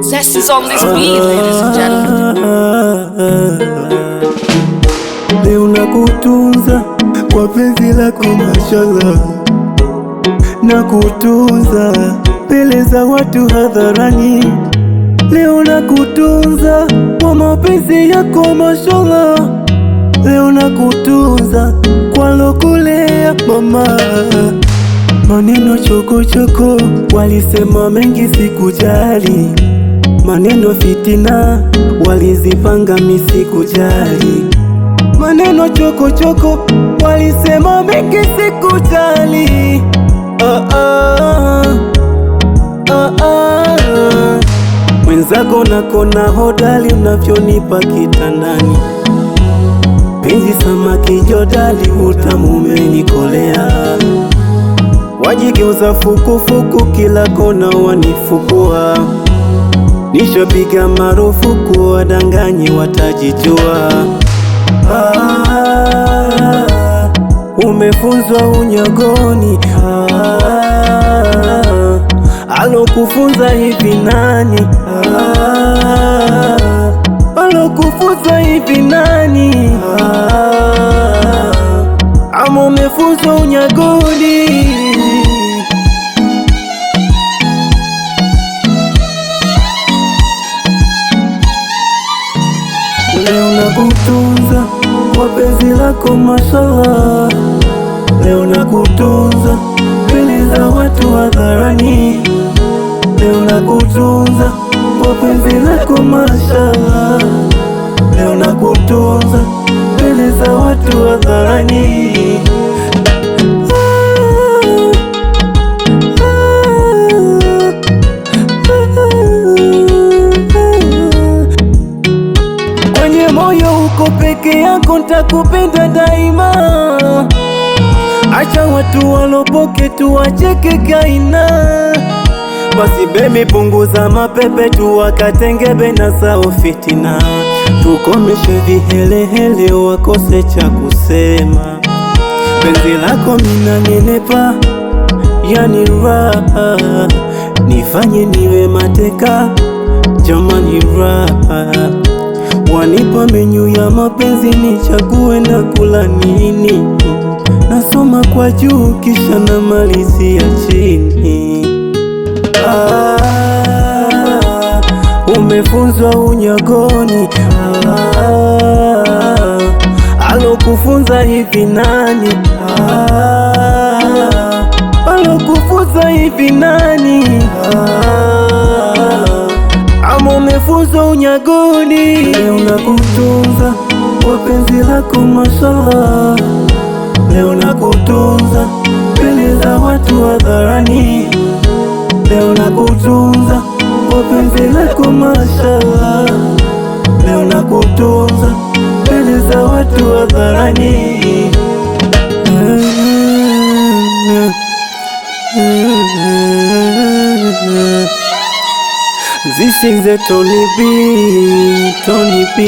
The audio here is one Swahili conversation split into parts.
Zest is on this beat, ladies and gentlemen. Leo nakutunza kwa penzi lako mashallah, nakutunza mbele za watu hadharani. Leo nakutunza kwa mapenzi yako mashallah, leo nakutunza kwa lokulea mama. Maneno chokochoko walisema mengi sikujali, maneno fitina walizipanga mi sikujali. Maneno chokochoko walisema mengi sikujali. Mwenzako nakona hodali unavyonipa kitandani, penzi samaki jodali utamu umenikolea. Wajigeuza fukufuku kila kona wanifukua, nishapiga marufuku wadanganyi watajijua. Umefunzwa unyagoni, alokufunza hivi nani? Alokufunza hivi nani? Ama umefunzwa unyagoni? Leo nakutunza kwa penzi lako mashallah, leo nakutunza mbele za watu hadharani. Leo nakutunza kwa penzi lako mashallah, leo nakutunza mbele za watu hadharani. Kwenye moyo uko peke yako, nitakupenda daima. Acha watu walopoke tu wacheke kaina. Basi baby punguza mapepe tu wakatengebe na sao fitina, tukomeshe vihelehele wakose cha kusema. Penzi lako mina nenepa, yani raha, nifanye niwe mateka, jamani raha. Wanipa menyu ya mapenzi nichague na kula nini, nasoma kwa juu kisha na malizia chini. Umefunzwa unyagoni, alokufunza hivi nani? Alokufunza hivi nani? Ama umefunzwa unyagoni? Leo nakutunza kwa penzi lako mashallah, leo nakutunza mbele za watu hadharani. Leo nakutunza kwa penzi lako mashallah, leo nakutunza mbele za watu hadharani. This is a Tony B.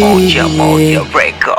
Moja Moja Record.